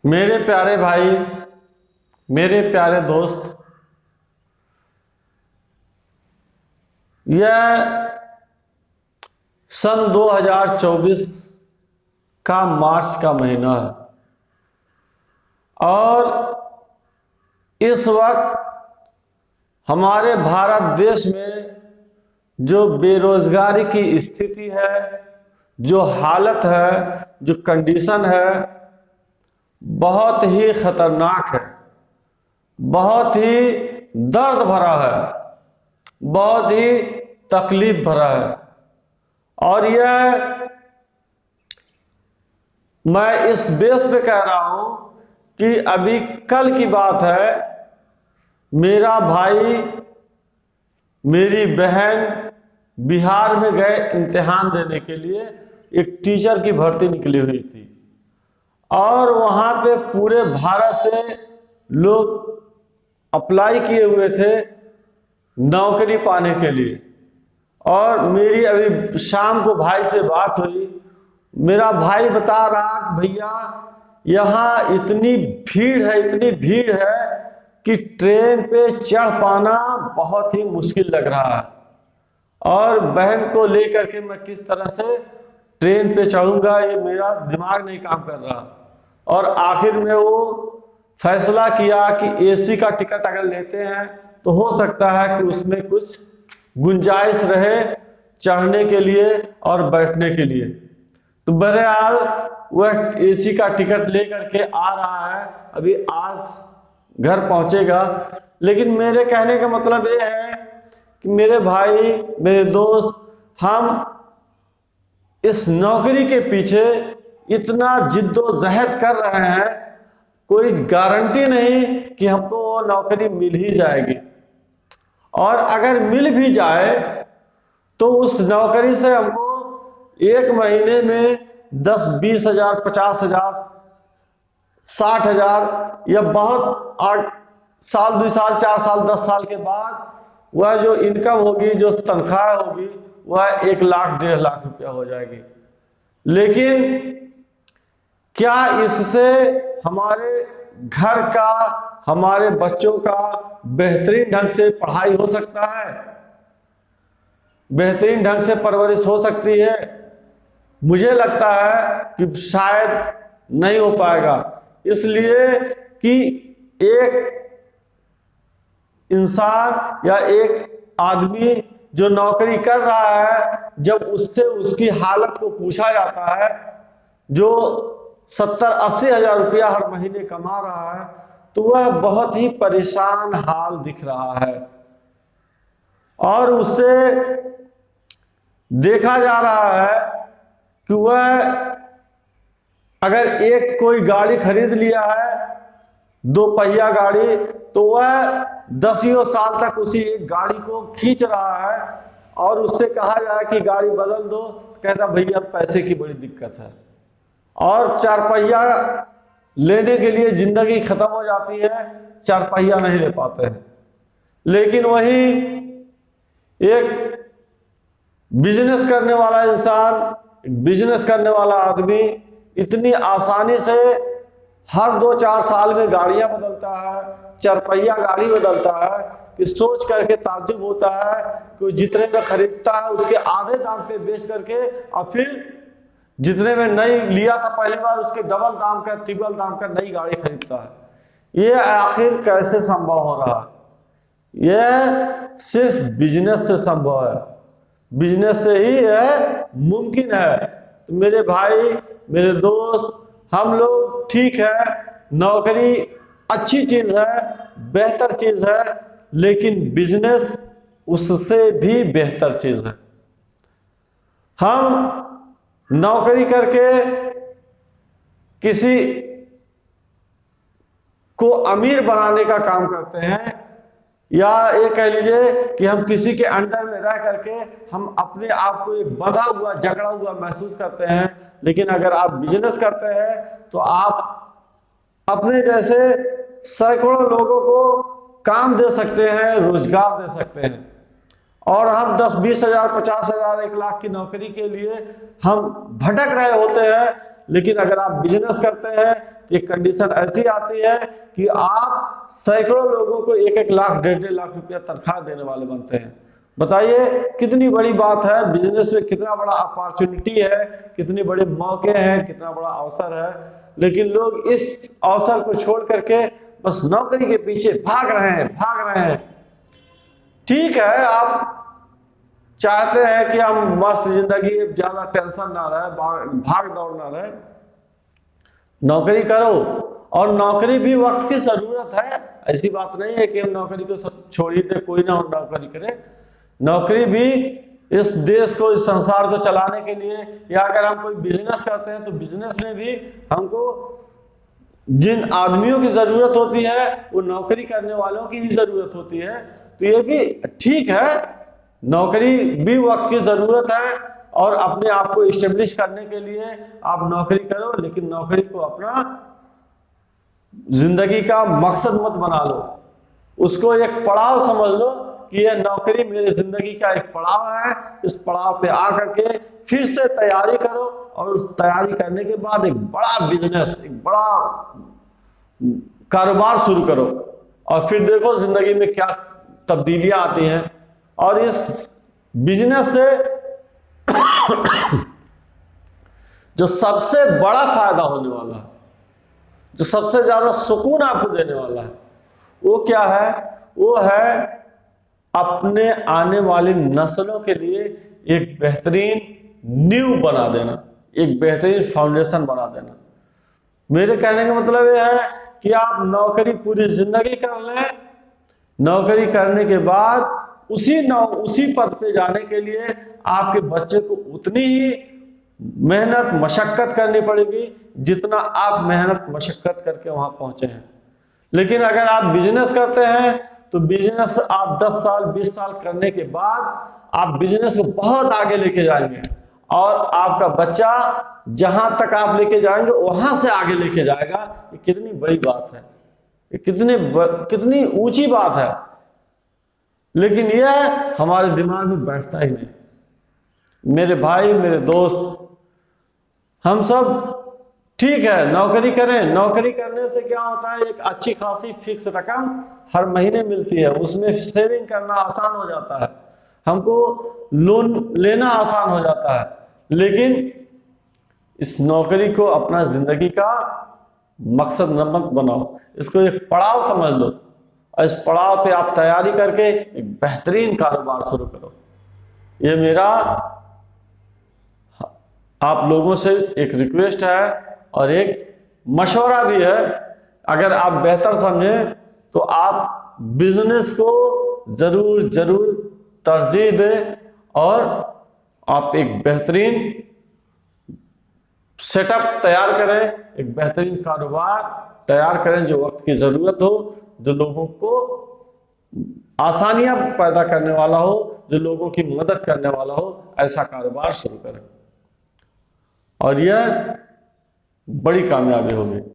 मेरे प्यारे भाई, मेरे प्यारे दोस्त, यह सन 2024 का मार्च का महीना है और इस वक्त हमारे भारत देश में जो बेरोजगारी की स्थिति है, जो हालत है, जो कंडीशन है, बहुत ही खतरनाक है, बहुत ही दर्द भरा है, बहुत ही तकलीफ भरा है। और यह मैं इस बेस पे कह रहा हूं कि अभी कल की बात है, मेरा भाई, मेरी बहन बिहार में गए इम्तिहान देने के लिए। एक टीचर की भर्ती निकली हुई थी और वहां पे पूरे भारत से लोग अप्लाई किए हुए थे नौकरी पाने के लिए। और मेरी अभी शाम को भाई से बात हुई, मेरा भाई बता रहा कि भैया यहाँ इतनी भीड़ है, इतनी भीड़ है कि ट्रेन पे चढ़ पाना बहुत ही मुश्किल लग रहा है और बहन को लेकर के मैं किस तरह से ट्रेन पे चढ़ूंगा, ये मेरा दिमाग नहीं काम कर रहा। और आखिर में वो फैसला किया कि एसी का टिकट अगर लेते हैं तो हो सकता है कि उसमें कुछ गुंजाइश रहे चढ़ने के लिए और बैठने के लिए। तो बहरहाल वह एसी का टिकट लेकर के आ रहा है, अभी आज घर पहुंचेगा। लेकिन मेरे कहने का मतलब ये है कि मेरे भाई, मेरे दोस्त, हम इस नौकरी के पीछे इतना जिद्दोजहद कर रहे हैं, कोई गारंटी नहीं कि हमको वो नौकरी मिल ही जाएगी। और अगर मिल भी जाए तो उस नौकरी से हमको एक महीने में 10-20 हजार, 50 हजार, 60 हजार या बहुत 8 साल, 2 साल, 4 साल, 10 साल के बाद वह जो इनकम होगी, जो तनख्वाह होगी, वह 1 लाख, 1.5 लाख रुपया हो जाएगी। लेकिन क्या इससे हमारे घर का, हमारे बच्चों का बेहतरीन ढंग से पढ़ाई हो सकता है, बेहतरीन ढंग से परवरिश हो सकती है? मुझे लगता है कि शायद नहीं हो पाएगा। इसलिए कि एक इंसान या एक आदमी जो नौकरी कर रहा है, जब उससे उसकी हालत को पूछा जाता है, जो 70-80 हजार रुपया हर महीने कमा रहा है, तो वह बहुत ही परेशान हाल दिख रहा है। और उससे देखा जा रहा है कि वह अगर एक कोई गाड़ी खरीद लिया है, 2 पहिया गाड़ी, तो वह 10 साल तक उसी एक गाड़ी को खींच रहा है। और उससे कहा जाए कि गाड़ी बदल दो, कहता भैया पैसे की बड़ी दिक्कत है। और 4 पहिया लेने के लिए जिंदगी खत्म हो जाती है, 4 पहिया नहीं ले पाते हैं। लेकिन वही एक बिजनेस करने वाला इंसान, बिजनेस करने वाला आदमी इतनी आसानी से हर 2-4 साल में गाड़ियां बदलता है, 4 पहिया गाड़ी बदलता है कि सोच करके ताज्जुब होता है कि जितने में खरीदता है उसके आधे दाम पे बेच करके और फिर जितने में नई लिया था पहली बार, उसके डबल दाम का, ट्रिपल दाम का नई गाड़ी खरीदता है। ये आखिर कैसे संभव हो रहा है? यह सिर्फ बिजनेस से संभव है, बिजनेस से ही यह मुमकिन है। तो मेरे भाई, मेरे दोस्त, हम लोग ठीक है, नौकरी अच्छी चीज है, बेहतर चीज है, लेकिन बिजनेस उससे भी बेहतर चीज है। हम नौकरी करके किसी को अमीर बनाने का काम करते हैं, या ये कह लीजिए कि हम किसी के अंडर में रह करके हम अपने आप को एक बंधा हुआ, जकड़ा हुआ महसूस करते हैं। लेकिन अगर आप बिजनेस करते हैं तो आप अपने जैसे सैकड़ों लोगों को काम दे सकते हैं, रोजगार दे सकते हैं। और हम 10-20 हजार, 50 हजार, 1 लाख की नौकरी के लिए हम भटक रहे होते हैं। लेकिन अगर आप बिजनेस करते हैं तो एक कंडीशन ऐसी आती है कि आप सैकड़ों लोगों को 1-1 लाख 1.5 लाख रुपया तनख्वाह देने वाले बनते हैं। बताइए कितनी बड़ी बात है, बिजनेस में कितना बड़ा अपॉर्चुनिटी है, कितने बड़े मौके हैं, कितना बड़ा अवसर है। लेकिन लोग इस अवसर को छोड़ करके बस नौकरी के पीछे भाग रहे हैं। ठीक है, आप चाहते हैं कि हम मस्त जिंदगी, ज्यादा टेंशन ना रहे, भाग दौड़ ना रहे, नौकरी करो। और नौकरी भी वक्त की जरूरत है, ऐसी बात नहीं है कि हम नौकरी को सब छोड़ ही दे, कोई ना हो नौकरी करे। नौकरी भी इस देश को, इस संसार को चलाने के लिए, या अगर हम कोई बिजनेस करते हैं तो बिजनेस में भी हमको जिन आदमियों की जरूरत होती है वो नौकरी करने वालों की ही जरूरत होती है। तो ये भी ठीक है, नौकरी भी वक्त की जरूरत है और अपने आप को इस्टेब्लिश करने के लिए आप नौकरी करो, लेकिन नौकरी को अपना जिंदगी का मकसद मत बना लो, उसको एक पड़ाव समझ लो कि यह नौकरी मेरी जिंदगी का एक पड़ाव है। इस पड़ाव पे आकर के फिर से तैयारी करो और उस तैयारी करने के बाद एक बड़ा बिजनेस, एक बड़ा कारोबार शुरू करो और फिर देखो जिंदगी में क्या तब्दीलियां आती हैं। और इस बिजनेस से जो सबसे बड़ा फायदा होने वाला है, जो सबसे ज्यादा सुकून आपको देने वाला है, वो क्या है? वो है अपने आने वाली नस्लों के लिए एक बेहतरीन नींव बना देना, एक बेहतरीन फाउंडेशन बना देना। मेरे कहने का मतलब यह है कि आप नौकरी पूरी जिंदगी कर लें, नौकरी करने के बाद उसी पद पे जाने के लिए आपके बच्चे को उतनी ही मेहनत मशक्कत करनी पड़ेगी जितना आप मेहनत मशक्कत करके वहां पहुंचे हैं। लेकिन अगर आप बिजनेस करते हैं तो बिजनेस आप 10 साल 20 साल करने के बाद आप बिजनेस को बहुत आगे लेके जाएंगे और आपका बच्चा जहां तक आप लेके जाएंगे वहां से आगे लेके जाएगा। ये कितनी बड़ी बात है, ये कितनी ऊंची बात है, लेकिन यह हमारे दिमाग में बैठता ही नहीं। मेरे भाई, मेरे दोस्त, हम सब ठीक है नौकरी करें, नौकरी करने से क्या होता है, एक अच्छी खासी फिक्स रकम हर महीने मिलती है, उसमें सेविंग करना आसान हो जाता है, हमको लोन लेना आसान हो जाता है। लेकिन इस नौकरी को अपना जिंदगी का मकसद मत बनाओ, इसको एक पड़ाव समझ लो और इस पड़ाव पे आप तैयारी करके एक बेहतरीन कारोबार शुरू करो। ये मेरा आप लोगों से एक रिक्वेस्ट है और एक मशवरा भी है। अगर आप बेहतर समझें तो आप बिजनेस को जरूर तरजीह दें और आप एक बेहतरीन सेटअप तैयार करें, एक बेहतरीन कारोबार तैयार करें जो वक्त की जरूरत हो, जो लोगों को आसानियां पैदा करने वाला हो, जो लोगों की मदद करने वाला हो, ऐसा कारोबार शुरू करें और यह बड़ी कामयाबी होगी।